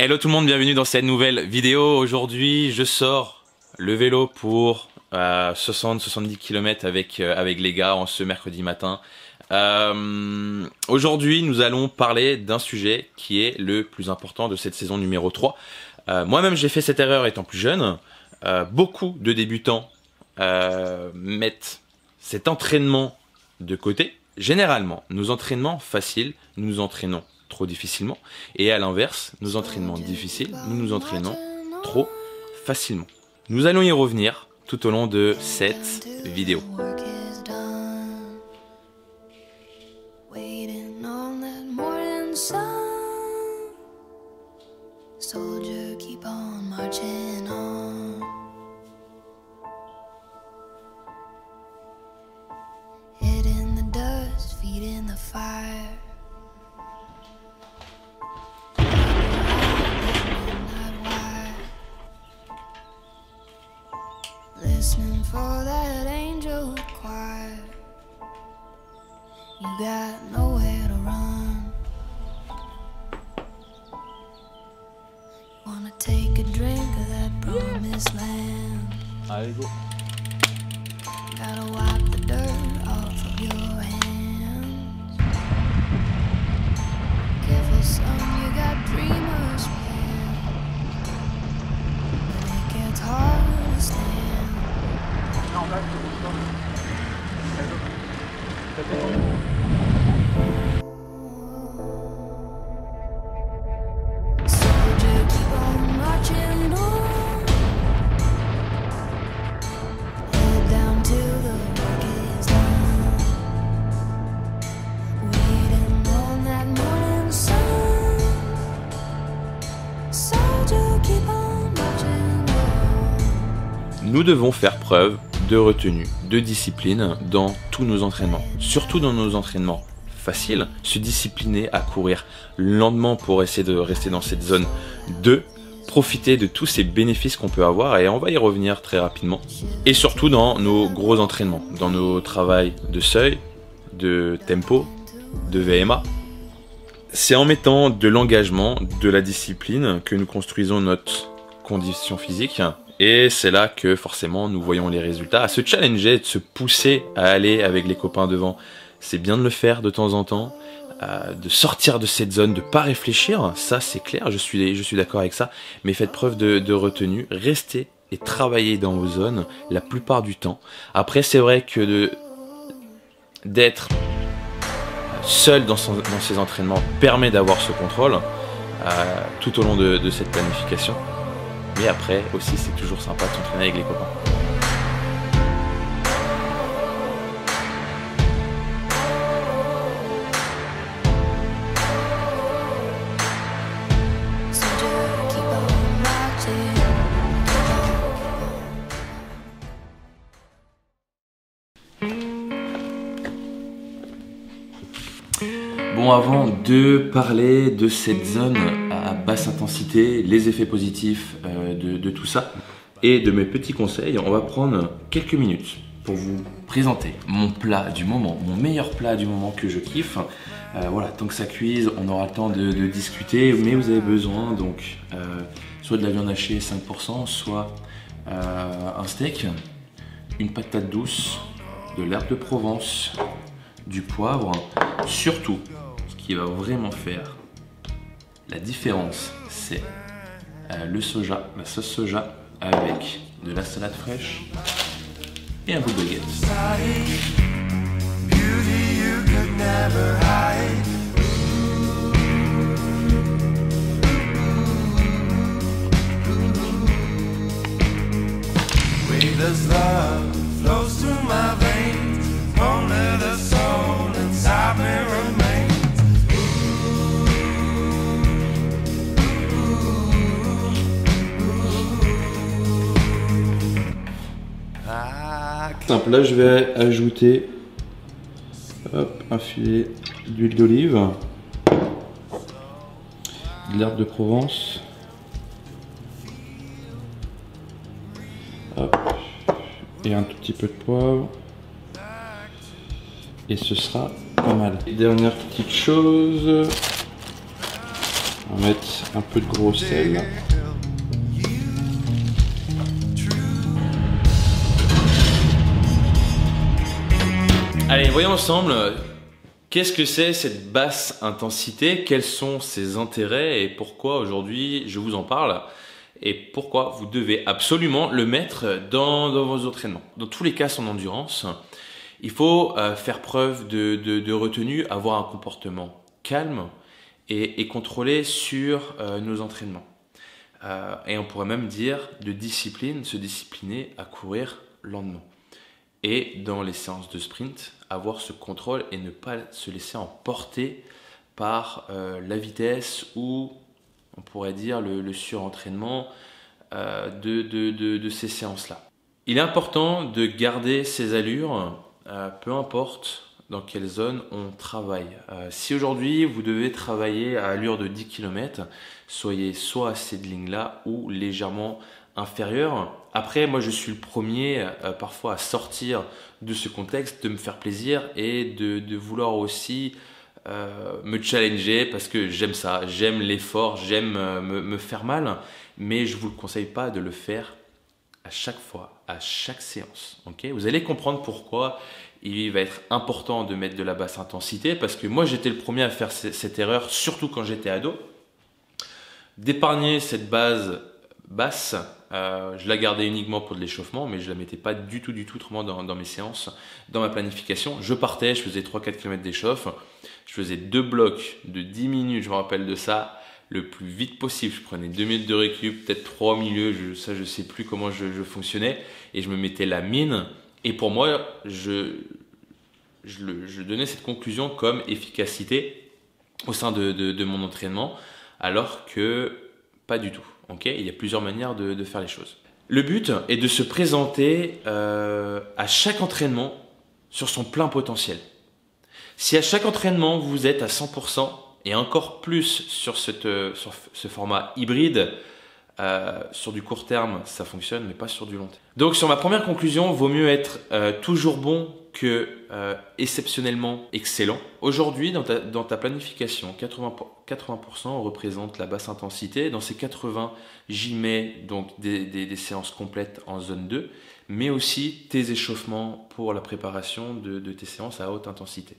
Hello tout le monde, bienvenue dans cette nouvelle vidéo. Aujourd'hui, je sors le vélo pour 60-70 km avec les gars en ce mercredi matin. Aujourd'hui, nous allons parler d'un sujet qui est le plus important de cette saison numéro 3. Moi-même, j'ai fait cette erreur étant plus jeune. Beaucoup de débutants mettent cet entraînement de côté. Généralement, nos entraînements faciles, nous nous entraînons trop difficilement. Et à l'inverse, nos entraînements difficiles, nous nous entraînons trop facilement. Nous allons y revenir tout au long de cette vidéo. Listening for that angel choir. You got nowhere to run. Wanna take a drink of that promised land. Allez, go. Gotta wipe the dirt off of your hands. Careful son, you got dreamers plans. But it gets hard to stand. Soldier, keep on marching on. Head down till the work is done. Waiting on that morning sun. Soldier, keep on marching on. Nous devons faire preuve de retenue, de discipline dans tous nos entraînements. Surtout dans nos entraînements faciles, se discipliner à courir lentement pour essayer de rester dans cette zone 2, profiter de tous ces bénéfices qu'on peut avoir et on va y revenir très rapidement. Et surtout dans nos gros entraînements, dans nos travails de seuil, de tempo, de VMA. C'est en mettant de l'engagement, de la discipline que nous construisons notre condition physique. Et c'est là que forcément nous voyons les résultats. À se challenger, de se pousser à aller avec les copains devant, c'est bien de le faire de temps en temps, de sortir de cette zone, de pas réfléchir, ça c'est clair, je suis d'accord avec ça, mais faites preuve de retenue, restez et travaillez dans vos zones la plupart du temps. Après c'est vrai que d'être seul dans ses entraînements permet d'avoir ce contrôle tout au long de cette planification. Mais après aussi c'est toujours sympa de s'entraîner avec les copains. Bon, avant de parler de cette zone à basse intensité, les effets positifs de tout ça et de mes petits conseils, on va prendre quelques minutes pour vous présenter mon plat du moment, mon meilleur plat du moment que je kiffe. Voilà, tant que ça cuise, on aura le temps de discuter, mais vous avez besoin donc soit de la viande hachée 5%, soit un steak, une patate douce, de l'herbe de Provence, du poivre, surtout. Ce qui va vraiment faire la différence, c'est le soja, la sauce soja avec de la salade fraîche et un bout de baguette. Simple, là je vais ajouter un filet d'huile d'olive, de l'herbe de Provence, et un tout petit peu de poivre. Et ce sera pas mal. Dernière petite chose. On va mettre un peu de gros sel. Allez, voyons ensemble, qu'est-ce que c'est cette basse intensité, quels sont ses intérêts et pourquoi aujourd'hui je vous en parle et pourquoi vous devez absolument le mettre dans vos entraînements. Dans tous les cas, en endurance, il faut faire preuve de retenue, avoir un comportement calme et contrôlé sur nos entraînements. Et on pourrait même dire de discipline, se discipliner à courir lentement. Et dans les séances de sprint, avoir ce contrôle et ne pas se laisser emporter par la vitesse ou, on pourrait dire, le surentraînement de ces séances-là. Il est important de garder ses allures, peu importe dans quelle zone on travaille. Si aujourd'hui vous devez travailler à allure de 10 km, soyez soit à cette ligne-là ou légèrement inférieur. Après, moi je suis le premier parfois à sortir de ce contexte, de me faire plaisir et de vouloir aussi me challenger parce que j'aime ça, j'aime l'effort, j'aime me faire mal, mais je ne vous le conseille pas de le faire à chaque fois, à chaque séance. Okay, vous allez comprendre pourquoi il va être important de mettre de la basse intensité parce que moi j'étais le premier à faire cette erreur, surtout quand j'étais ado, d'épargner cette base basse. Je la gardais uniquement pour de l'échauffement, mais je la mettais pas du tout autrement dans mes séances, dans ma planification. Je partais, je faisais 3-4 km d'échauffe, je faisais 2 blocs de 10 minutes, je me rappelle de ça, le plus vite possible. Je prenais 2 minutes de récup, peut-être 3 au milieu, je sais plus comment je fonctionnais, et je me mettais la mine. Et pour moi, je donnais cette conclusion comme efficacité au sein de mon entraînement, alors que pas du tout. Okay, il y a plusieurs manières de faire les choses. Le but est de se présenter à chaque entraînement sur son plein potentiel. Si à chaque entraînement vous êtes à 100% et encore plus sur ce format hybride, sur du court terme ça fonctionne mais pas sur du long terme. Donc sur ma première conclusion, vaut mieux être toujours bon que exceptionnellement excellent. Aujourd'hui dans ta planification, 80% représente la basse intensité. Dans ces 80, j'y mets donc des séances complètes en zone 2, mais aussi tes échauffements pour la préparation de tes séances à haute intensité.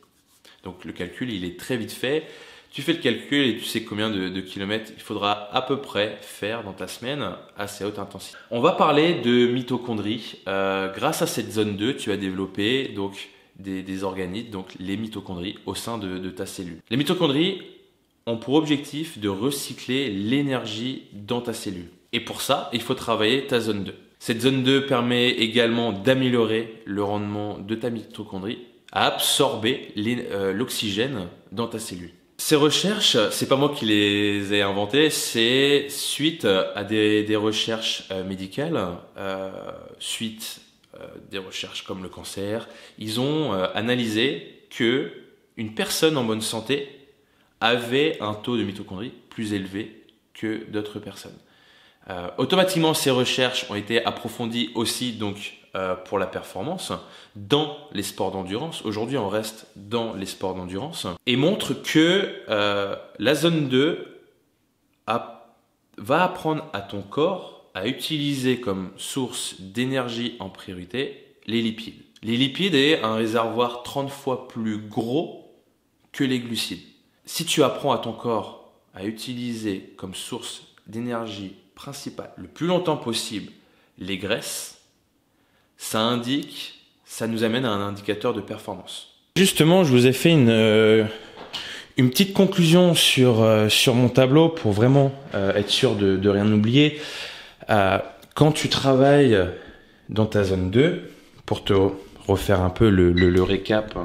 Donc le calcul il est très vite fait. Tu fais le calcul et tu sais combien de kilomètres il faudra à peu près faire dans ta semaine à ces hautes intensités. On va parler de mitochondries. Grâce à cette zone 2, tu as développé donc des organites, donc les mitochondries au sein de ta cellule. Les mitochondries ont pour objectif de recycler l'énergie dans ta cellule. Et pour ça, il faut travailler ta zone 2. Cette zone 2 permet également d'améliorer le rendement de ta mitochondrie à absorber l'oxygène dans ta cellule. Ces recherches, c'est pas moi qui les ai inventées, c'est suite à des recherches médicales, suite des recherches comme le cancer. Ils ont analysé que une personne en bonne santé avait un taux de mitochondries plus élevé que d'autres personnes. Automatiquement, ces recherches ont été approfondies aussi donc pour la performance dans les sports d'endurance. Aujourd'hui, on reste dans les sports d'endurance et montre que la zone 2 va apprendre à ton corps à utiliser comme source d'énergie en priorité les lipides. Les lipides est un réservoir 30 fois plus gros que les glucides. Si tu apprends à ton corps à utiliser comme source d'énergie principale le plus longtemps possible les graisses, ça nous amène à un indicateur de performance. Justement, je vous ai fait une petite conclusion sur mon tableau pour vraiment être sûr de rien oublier. Quand tu travailles dans ta zone 2, pour te refaire un peu le récap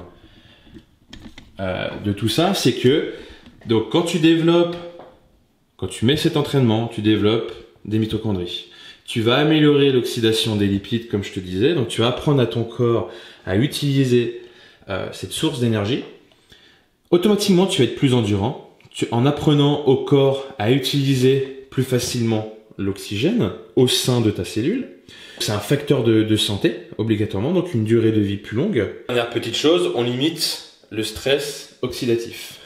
de tout ça, c'est que donc quand tu mets cet entraînement, tu développes des mitochondries. Tu vas améliorer l'oxydation des lipides, comme je te disais. Donc, tu vas apprendre à ton corps à utiliser cette source d'énergie. Automatiquement, tu vas être plus endurant. En apprenant au corps à utiliser plus facilement l'oxygène au sein de ta cellule. C'est un facteur de santé, obligatoirement, donc une durée de vie plus longue. Dernière petite chose, on limite le stress oxydatif.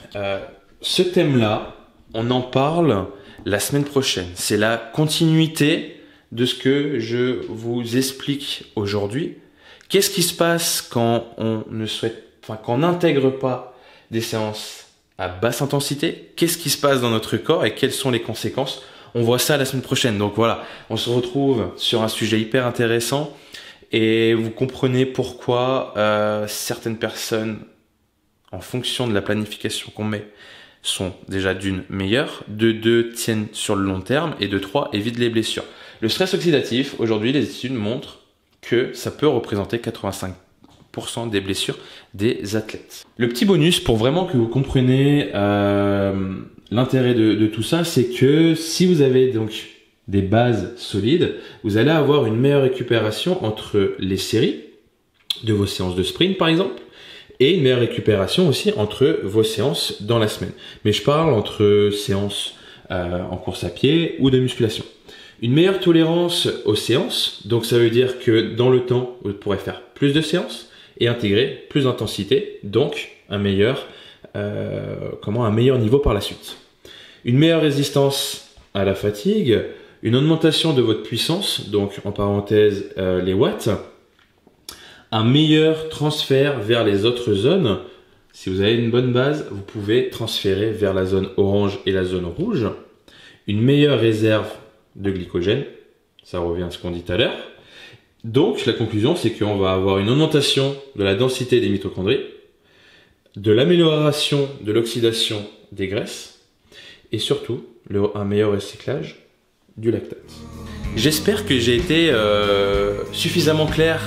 Ce thème-là, on en parle la semaine prochaine. C'est la continuité de ce que je vous explique aujourd'hui. Qu'est-ce qui se passe quand on quand on n'intègre pas des séances à basse intensité? Qu'est-ce qui se passe dans notre corps et quelles sont les conséquences? On voit ça la semaine prochaine. Donc voilà, on se retrouve sur un sujet hyper intéressant et vous comprenez pourquoi certaines personnes, en fonction de la planification qu'on met, sont déjà d'une meilleure, de deux tiennent sur le long terme et de trois évitent les blessures. Le stress oxydatif, aujourd'hui, les études montrent que ça peut représenter 85% des blessures des athlètes. Le petit bonus pour vraiment que vous compreniez l'intérêt de tout ça, c'est que si vous avez donc des bases solides, vous allez avoir une meilleure récupération entre les séries de vos séances de sprint par exemple, et une meilleure récupération aussi entre vos séances dans la semaine. Mais je parle entre séances en course à pied ou de musculation. Une meilleure tolérance aux séances, donc ça veut dire que dans le temps, vous pourrez faire plus de séances et intégrer plus d'intensité, donc un meilleur niveau par la suite. Une meilleure résistance à la fatigue, une augmentation de votre puissance, donc en parenthèse les watts, un meilleur transfert vers les autres zones. Si vous avez une bonne base, vous pouvez transférer vers la zone orange et la zone rouge. Une meilleure réserve de glycogène, ça revient à ce qu'on dit tout à l'heure. Donc la conclusion, c'est qu'on va avoir une augmentation de la densité des mitochondries, de l'amélioration de l'oxydation des graisses et surtout un meilleur recyclage du lactate. J'espère que j'ai été suffisamment clair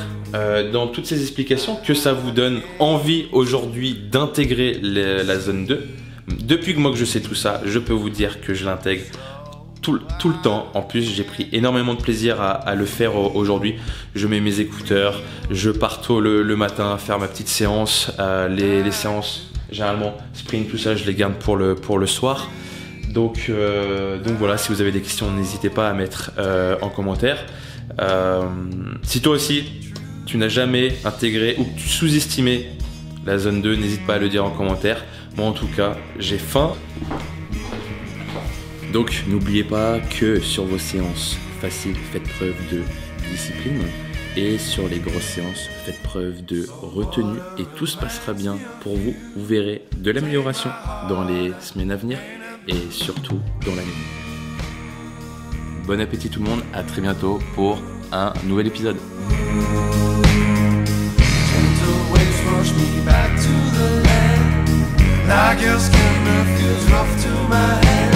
dans toutes ces explications, que ça vous donne envie aujourd'hui d'intégrer la zone 2. Depuis que moi que je sais tout ça, je peux vous dire que je l'intègre tout le temps. En plus, j'ai pris énormément de plaisir à le faire aujourd'hui. Je mets mes écouteurs, je pars tôt le matin faire ma petite séance. Les séances, généralement, sprint, tout ça, je les garde pour le soir. Donc voilà, si vous avez des questions, n'hésitez pas à mettre en commentaire. Si toi aussi, tu n'as jamais intégré ou que tu sous-estimais la zone 2, n'hésite pas à le dire en commentaire. Moi, en tout cas, j'ai faim. Donc, n'oubliez pas que sur vos séances faciles, faites preuve de discipline. Et sur les grosses séances, faites preuve de retenue. Et tout se passera bien pour vous. Vous verrez de l'amélioration dans les semaines à venir. Et surtout dans l'année. Bon appétit tout le monde, à très bientôt pour un nouvel épisode. Like your skin that feels rough to my hand.